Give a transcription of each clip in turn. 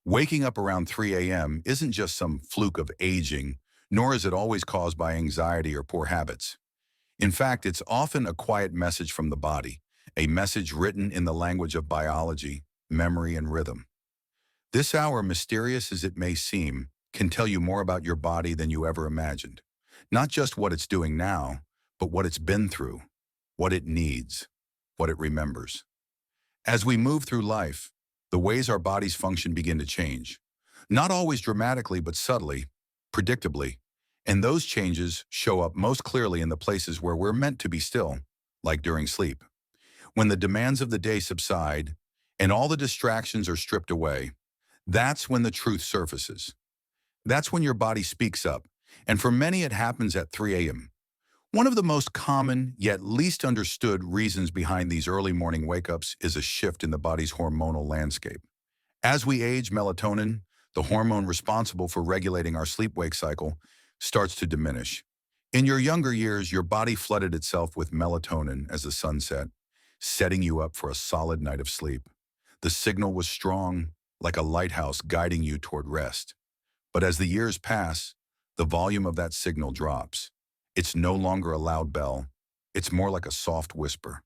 Waking up around 3 a.m. isn't just some fluke of aging, nor is it always caused by anxiety or poor habits. In fact, it's often a quiet message from the body, a message written in the language of biology, memory, and rhythm. This hour, mysterious as it may seem, can tell you more about your body than you ever imagined. Not just what it's doing now, but what it's been through, what it needs, what it remembers. As we move through life, the ways our bodies function begin to change. Not always dramatically, but subtly, predictably. And those changes show up most clearly in the places where we're meant to be still, like during sleep. When the demands of the day subside and all the distractions are stripped away, that's when the truth surfaces. That's when your body speaks up. And for many, it happens at 3 a.m. One of the most common, yet least understood reasons behind these early morning wake-ups is a shift in the body's hormonal landscape. As we age, melatonin, the hormone responsible for regulating our sleep-wake cycle, starts to diminish. In your younger years, your body flooded itself with melatonin as the sun set, setting you up for a solid night of sleep. The signal was strong, like a lighthouse guiding you toward rest. But as the years pass, the volume of that signal drops. It's no longer a loud bell. It's more like a soft whisper.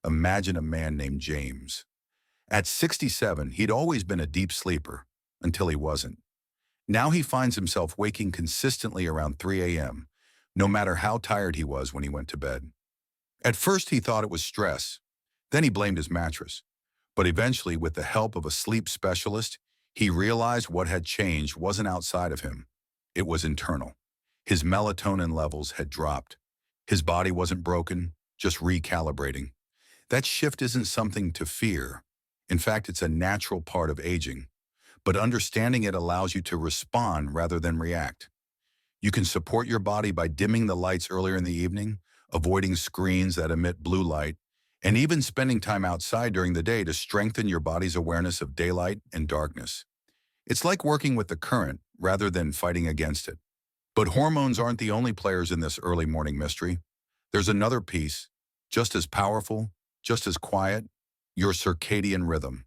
Imagine a man named James. At 67, he'd always been a deep sleeper, until he wasn't. Now he finds himself waking consistently around 3 a.m., no matter how tired he was when he went to bed. At first, he thought it was stress. Then he blamed his mattress. But eventually, with the help of a sleep specialist, he realized what had changed wasn't outside of him. It was internal. His melatonin levels had dropped. His body wasn't broken, just recalibrating. That shift isn't something to fear. In fact, it's a natural part of aging. But understanding it allows you to respond rather than react. You can support your body by dimming the lights earlier in the evening, avoiding screens that emit blue light, and even spending time outside during the day to strengthen your body's awareness of daylight and darkness. It's like working with the current rather than fighting against it. But hormones aren't the only players in this early morning mystery. There's another piece, just as powerful, just as quiet, your circadian rhythm.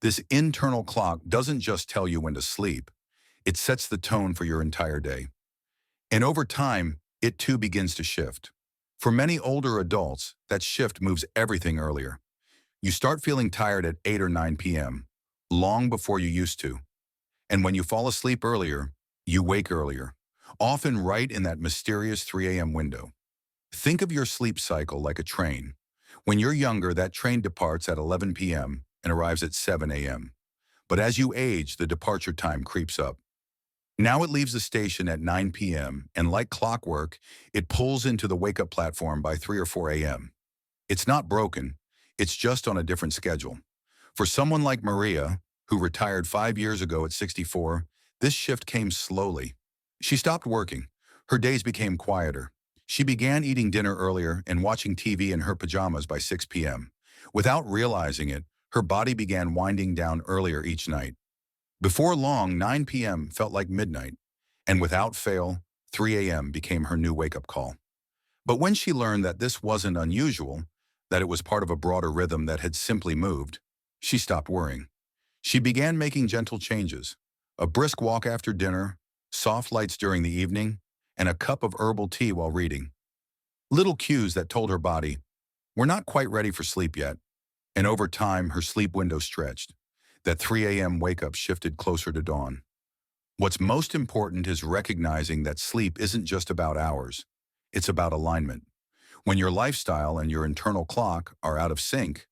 This internal clock doesn't just tell you when to sleep, it sets the tone for your entire day. And over time, it too begins to shift. For many older adults, that shift moves everything earlier. You start feeling tired at 8 or 9 p.m., long before you used to. And when you fall asleep earlier, you wake earlier, often right in that mysterious 3 a.m. window. Think of your sleep cycle like a train. When you're younger, that train departs at 11 p.m. and arrives at 7 a.m. But as you age, the departure time creeps up. Now it leaves the station at 9 p.m., and like clockwork, it pulls into the wake-up platform by 3 or 4 a.m. It's not broken, it's just on a different schedule. For someone like Maria, who retired 5 years ago at 64, this shift came slowly. She stopped working. Her days became quieter. She began eating dinner earlier and watching TV in her pajamas by 6 p.m. Without realizing it, her body began winding down earlier each night. Before long, 9 p.m. felt like midnight, and without fail, 3 a.m. became her new wake-up call. But when she learned that this wasn't unusual, that it was part of a broader rhythm that had simply moved, she stopped worrying. She began making gentle changes: a brisk walk after dinner, soft lights during the evening, and a cup of herbal tea while reading. Little cues that told her body, "We're not quite ready for sleep yet." And over time, her sleep window stretched. That 3 a.m. wake-up shifted closer to dawn. What's most important is recognizing that sleep isn't just about hours. It's about alignment. When your lifestyle and your internal clock are out of sync,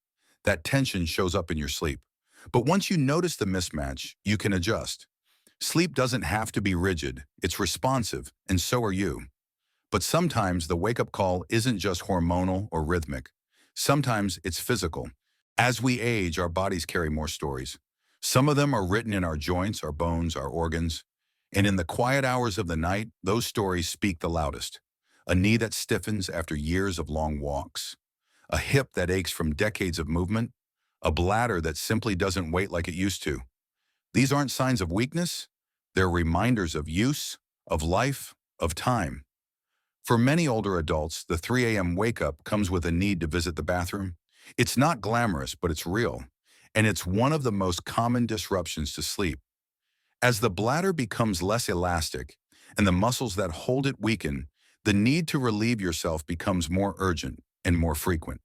that tension shows up in your sleep. But once you notice the mismatch, you can adjust. Sleep doesn't have to be rigid, it's responsive, and so are you. But sometimes the wake-up call isn't just hormonal or rhythmic. Sometimes it's physical. As we age, our bodies carry more stories. Some of them are written in our joints, our bones, our organs. And in the quiet hours of the night, those stories speak the loudest. A knee that stiffens after years of long walks. A hip that aches from decades of movement. A bladder that simply doesn't wait like it used to. These aren't signs of weakness. They're reminders of use, of life, of time. For many older adults, the 3 a.m. wake-up comes with a need to visit the bathroom. It's not glamorous, but it's real. and it's one of the most common disruptions to sleep. As the bladder becomes less elastic and the muscles that hold it weaken, the need to relieve yourself becomes more urgent and more frequent.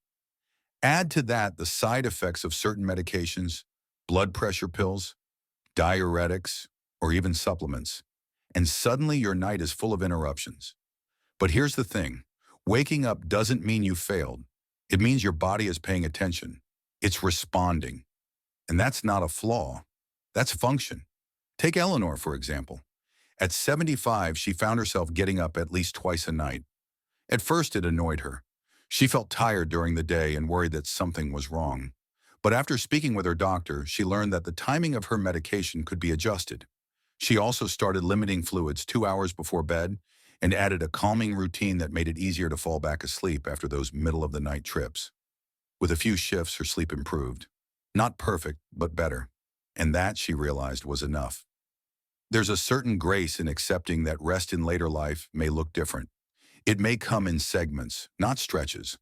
Add to that the side effects of certain medications, blood pressure pills, diuretics, or even supplements, and suddenly your night is full of interruptions. But here's the thing, waking up doesn't mean you failed. It means your body is paying attention. It's responding. And that's not a flaw. That's function. Take Eleanor, for example. At 75, she found herself getting up at least twice a night. At first, it annoyed her. She felt tired during the day and worried that something was wrong. But after speaking with her doctor, she learned that the timing of her medication could be adjusted. She also started limiting fluids 2 hours before bed and added a calming routine that made it easier to fall back asleep after those middle-of-the-night trips. With a few shifts, her sleep improved. Not perfect, but better. And that, she realized, was enough. There's a certain grace in accepting that rest in later life may look different. It may come in segments, not stretches.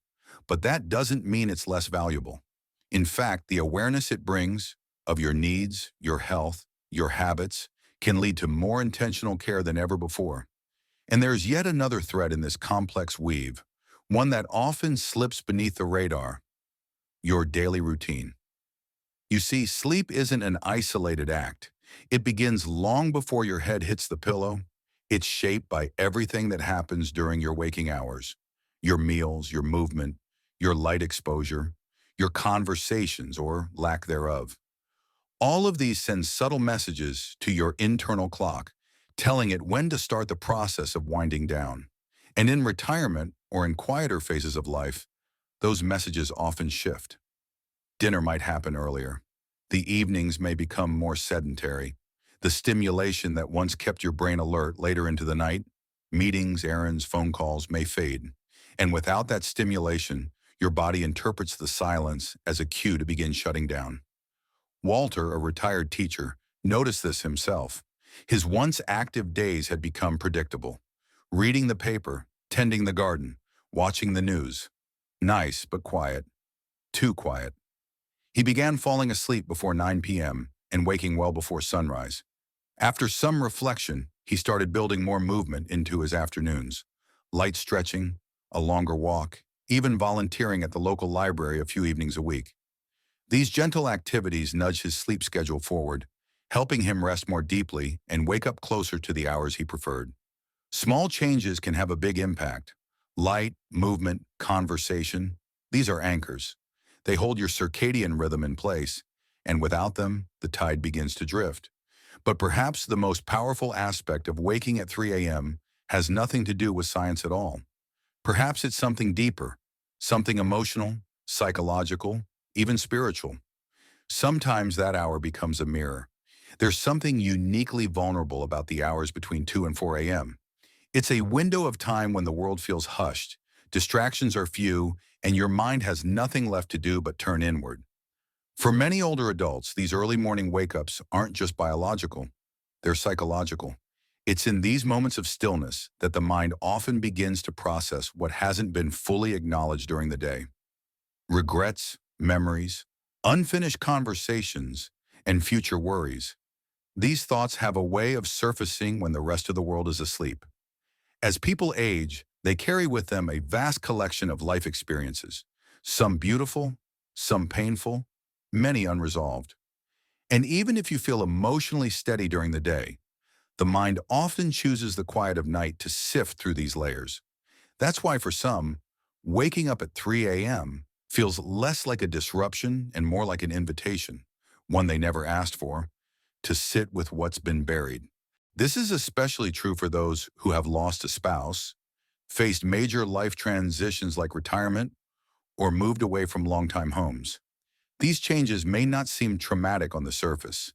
But that doesn't mean it's less valuable. In fact, the awareness it brings of your needs, your health, your habits, can lead to more intentional care than ever before. And there's yet another thread in this complex weave, one that often slips beneath the radar: your daily routine. You see, sleep isn't an isolated act. It begins long before your head hits the pillow. It's shaped by everything that happens during your waking hours: your meals, your movement, your light exposure, your conversations or lack thereof. All of these send subtle messages to your internal clock, telling it when to start the process of winding down. And in retirement or in quieter phases of life, those messages often shift. Dinner might happen earlier. The evenings may become more sedentary. The stimulation that once kept your brain alert later into the night, meetings, errands, phone calls, may fade. And without that stimulation, your body interprets the silence as a cue to begin shutting down. Walter, a retired teacher, noticed this himself. His once active days had become predictable. Reading the paper, tending the garden, watching the news. Nice, but quiet. Too quiet. He began falling asleep before 9 p.m. and waking well before sunrise. After some reflection, he started building more movement into his afternoons. Light stretching, a longer walk, even volunteering at the local library a few evenings a week. These gentle activities nudged his sleep schedule forward, helping him rest more deeply and wake up closer to the hours he preferred. Small changes can have a big impact. Light, movement, conversation, these are anchors. They hold your circadian rhythm in place, and without them, the tide begins to drift. But perhaps the most powerful aspect of waking at 3 a.m. has nothing to do with science at all. Perhaps it's something deeper, something emotional, psychological, even spiritual. Sometimes that hour becomes a mirror. There's something uniquely vulnerable about the hours between 2 and 4 a.m. It's a window of time when the world feels hushed, distractions are few, and your mind has nothing left to do but turn inward. For many older adults, these early morning wake-ups aren't just biological, they're psychological. It's in these moments of stillness that the mind often begins to process what hasn't been fully acknowledged during the day. Regrets, memories, unfinished conversations, and future worries. These thoughts have a way of surfacing when the rest of the world is asleep. As people age, they carry with them a vast collection of life experiences, some beautiful, some painful, many unresolved. And even if you feel emotionally steady during the day, the mind often chooses the quiet of night to sift through these layers. That's why for some, waking up at 3 a.m. feels less like a disruption and more like an invitation, one they never asked for, to sit with what's been buried. This is especially true for those who have lost a spouse, faced major life transitions like retirement, or moved away from longtime homes. These changes may not seem traumatic on the surface,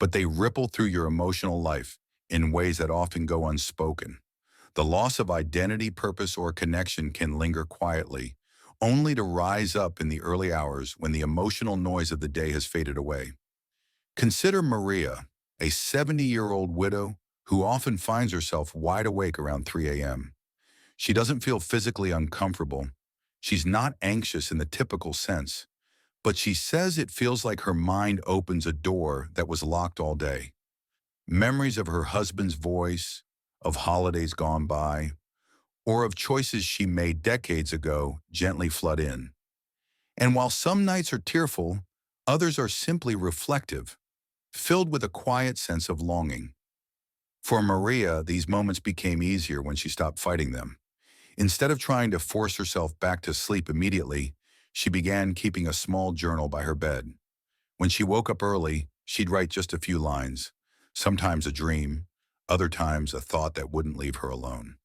but they ripple through your emotional life in ways that often go unspoken. The loss of identity, purpose, or connection can linger quietly, only to rise up in the early hours when the emotional noise of the day has faded away. Consider Maria, a 70-year-old widow who often finds herself wide awake around 3 a.m. She doesn't feel physically uncomfortable. She's not anxious in the typical sense, but she says it feels like her mind opens a door that was locked all day. Memories of her husband's voice, of holidays gone by, or of choices she made decades ago gently flood in. And while some nights are tearful, others are simply reflective, filled with a quiet sense of longing. For Maria, these moments became easier when she stopped fighting them. Instead of trying to force herself back to sleep immediately, she began keeping a small journal by her bed. When she woke up early, she'd write just a few lines, sometimes a dream, other times a thought that wouldn't leave her alone.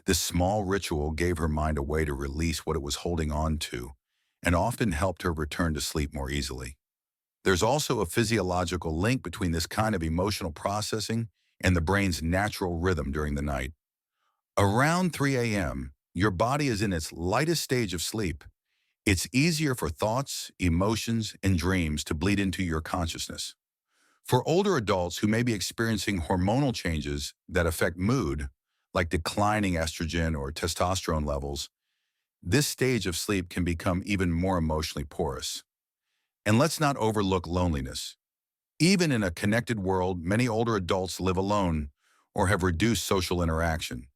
This small ritual gave her mind a way to release what it was holding on to, and often helped her return to sleep more easily. There's also a physiological link between this kind of emotional processing and the brain's natural rhythm during the night. Around 3 a.m., your body is in its lightest stage of sleep. It's easier for thoughts, emotions, and dreams to bleed into your consciousness. For older adults who may be experiencing hormonal changes that affect mood, like declining estrogen or testosterone levels, this stage of sleep can become even more emotionally porous. And let's not overlook loneliness. Even in a connected world, many older adults live alone or have reduced social interaction.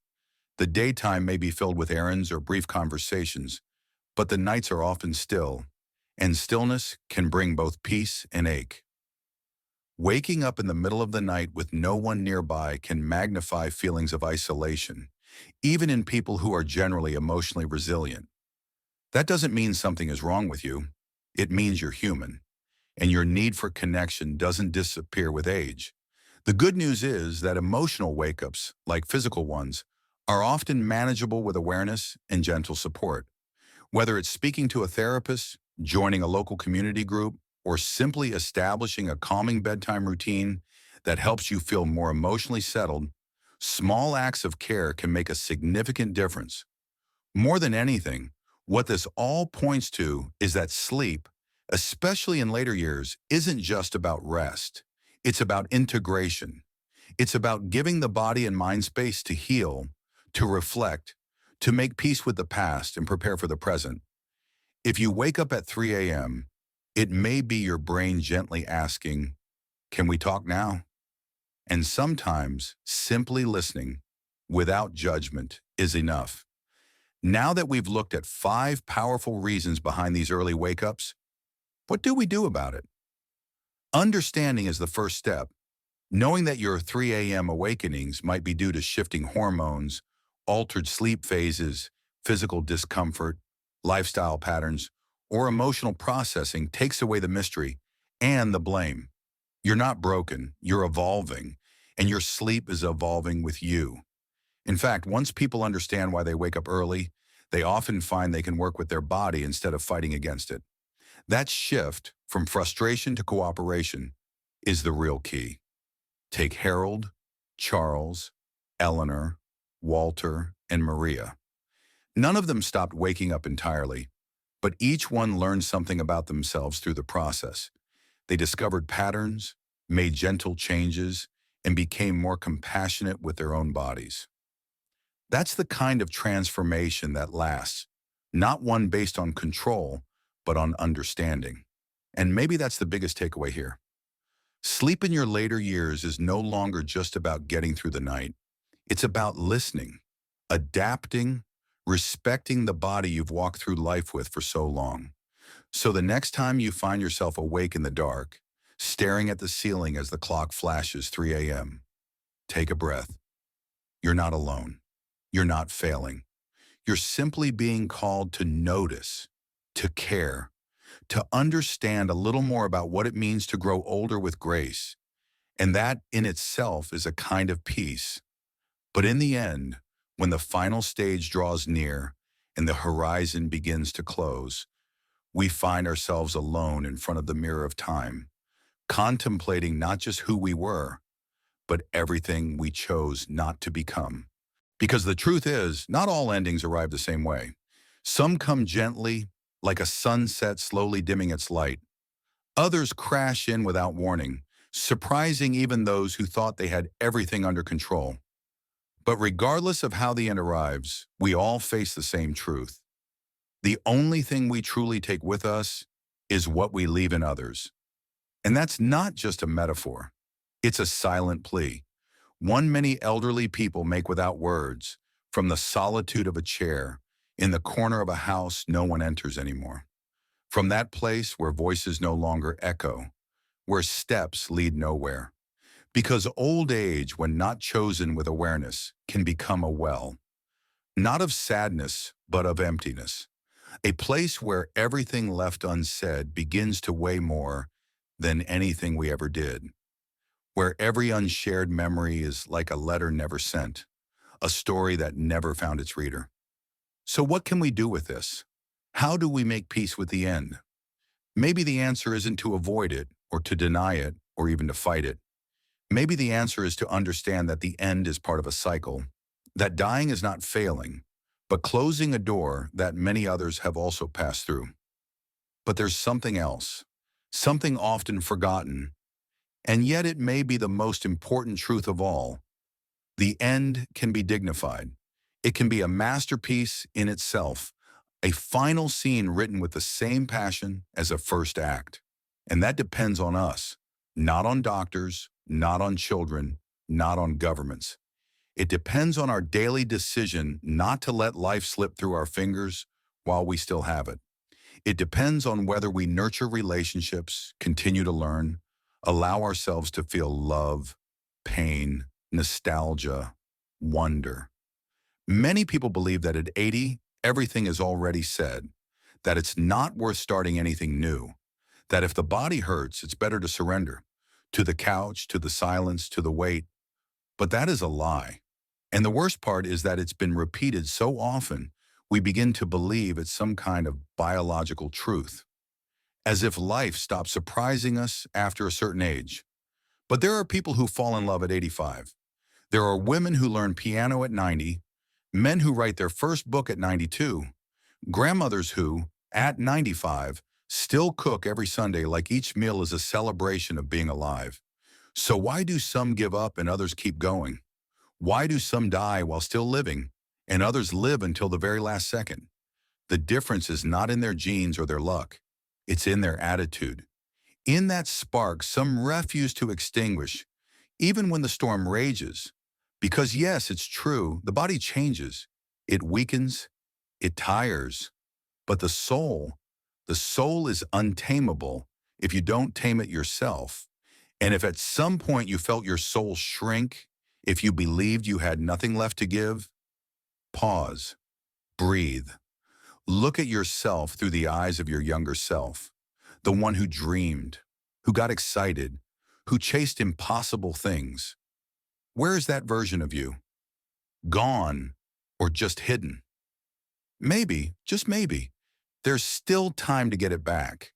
The daytime may be filled with errands or brief conversations, but the nights are often still, and stillness can bring both peace and ache. Waking up in the middle of the night with no one nearby can magnify feelings of isolation, even in people who are generally emotionally resilient. That doesn't mean something is wrong with you. It means you're human, and your need for connection doesn't disappear with age. The good news is that emotional wake-ups, like physical ones, are often manageable with awareness and gentle support. Whether it's speaking to a therapist, joining a local community group, or simply establishing a calming bedtime routine that helps you feel more emotionally settled, small acts of care can make a significant difference. More than anything, what this all points to is that sleep, especially in later years, isn't just about rest. It's about integration. It's about giving the body and mind space to heal, to reflect, to make peace with the past and prepare for the present. If you wake up at 3 a.m., it may be your brain gently asking, "Can we talk now?" And sometimes simply listening, without judgment, is enough. Now that we've looked at 5 powerful reasons behind these early wake-ups, what do we do about it? Understanding is the first step. Knowing that your 3 a.m. awakenings might be due to shifting hormones, altered sleep phases, physical discomfort, lifestyle patterns, or emotional processing takes away the mystery and the blame. You're not broken, you're evolving, and your sleep is evolving with you. In fact, once people understand why they wake up early, they often find they can work with their body instead of fighting against it. That shift from frustration to cooperation is the real key. Take Harold, Charles, Eleanor, Walter, and Maria. None of them stopped waking up entirely, but each one learned something about themselves through the process. They discovered patterns, made gentle changes, and became more compassionate with their own bodies. That's the kind of transformation that lasts, not one based on control, but on understanding. And maybe that's the biggest takeaway here. Sleep in your later years is no longer just about getting through the night. It's about listening, adapting, respecting the body you've walked through life with for so long. So the next time you find yourself awake in the dark, staring at the ceiling as the clock flashes 3 a.m., take a breath. You're not alone. You're not failing. You're simply being called to notice, to care, to understand a little more about what it means to grow older with grace. And that in itself is a kind of peace. But in the end, when the final stage draws near and the horizon begins to close, we find ourselves alone in front of the mirror of time, contemplating not just who we were, but everything we chose not to become. Because the truth is, not all endings arrive the same way. Some come gently, like a sunset slowly dimming its light. Others crash in without warning, surprising even those who thought they had everything under control. But regardless of how the end arrives, we all face the same truth. The only thing we truly take with us is what we leave in others. And that's not just a metaphor. It's a silent plea, one many elderly people make without words, from the solitude of a chair, in the corner of a house no one enters anymore. From that place where voices no longer echo, where steps lead nowhere. Because old age, when not chosen with awareness, can become a well, not of sadness, but of emptiness. A place where everything left unsaid begins to weigh more than anything we ever did. Where every unshared memory is like a letter never sent, a story that never found its reader. So what can we do with this? How do we make peace with the end? Maybe the answer isn't to avoid it, or to deny it, or even to fight it. Maybe the answer is to understand that the end is part of a cycle, that dying is not failing, but closing a door that many others have also passed through. But there's something else, something often forgotten, and yet it may be the most important truth of all. The end can be dignified. It can be a masterpiece in itself, a final scene written with the same passion as a first act. And that depends on us, not on doctors, not on children, not on governments. It depends on our daily decision not to let life slip through our fingers while we still have it. It depends on whether we nurture relationships, continue to learn, allow ourselves to feel love, pain, nostalgia, wonder. Many people believe that at 80, everything is already said, that it's not worth starting anything new, that if the body hurts, it's better to surrender, to the couch, to the silence, to the weight. But that is a lie. And the worst part is that it's been repeated so often, we begin to believe it's some kind of biological truth, as if life stops surprising us after a certain age. But there are people who fall in love at 85. There are women who learn piano at 90, men who write their first book at 92, grandmothers who, at 95, still cook every Sunday like each meal is a celebration of being alive. So why do some give up and others keep going? Why do some die while still living and others live until the very last second? The difference is not in their genes or their luck. It's in their attitude. In that spark some refuse to extinguish, even when the storm rages. Because yes, it's true, the body changes. It weakens, it tires. But the soul is untamable if you don't tame it yourself. And if at some point you felt your soul shrink, if you believed you had nothing left to give, pause, breathe. Look at yourself through the eyes of your younger self, the one who dreamed, who got excited, who chased impossible things. Where is that version of you? Gone or just hidden? Maybe, just maybe, there's still time to get it back.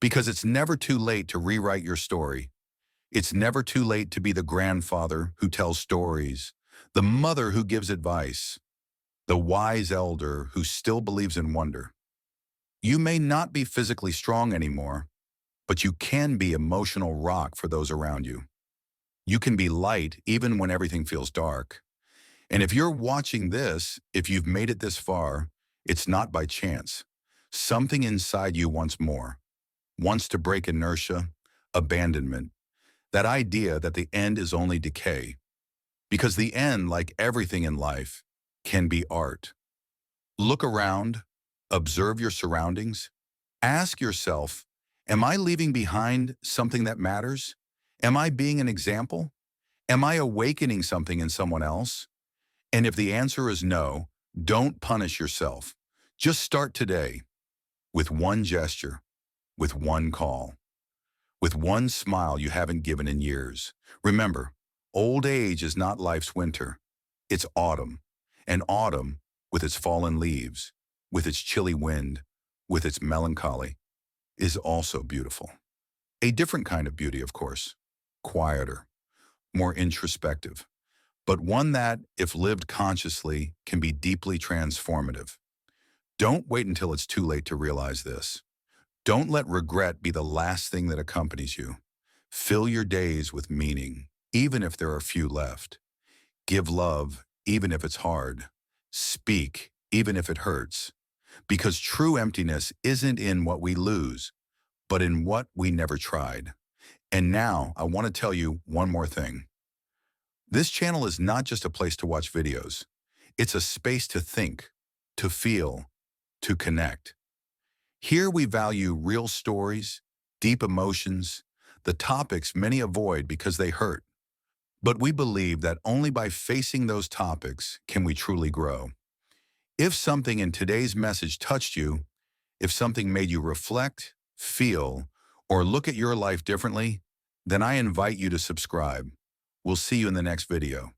Because it's never too late to rewrite your story. It's never too late to be the grandfather who tells stories, the mother who gives advice, the wise elder who still believes in wonder. You may not be physically strong anymore, but you can be emotional rock for those around you. You can be light even when everything feels dark. And if you're watching this, if you've made it this far, it's not by chance. Something inside you wants more, wants to break inertia, abandonment, that idea that the end is only decay. Because the end, like everything in life, can be art. Look around, observe your surroundings, ask yourself, am I leaving behind something that matters? Am I being an example? Am I awakening something in someone else? And if the answer is no, don't punish yourself. Just start today with one gesture, with one call, with one smile you haven't given in years. Remember, old age is not life's winter. It's autumn. And autumn, with its fallen leaves, with its chilly wind, with its melancholy, is also beautiful. A different kind of beauty, of course, quieter, more introspective, but one that, if lived consciously, can be deeply transformative. Don't wait until it's too late to realize this. Don't let regret be the last thing that accompanies you. Fill your days with meaning, even if there are few left. Give love, even if it's hard. Speak, even if it hurts. Because true emptiness isn't in what we lose, but in what we never tried. And now I want to tell you one more thing. This channel is not just a place to watch videos. It's a space to think, to feel, to connect. Here we value real stories, deep emotions, the topics many avoid because they hurt. But we believe that only by facing those topics can we truly grow. If something in today's message touched you, if something made you reflect, feel, or look at your life differently, then I invite you to subscribe. We'll see you in the next video.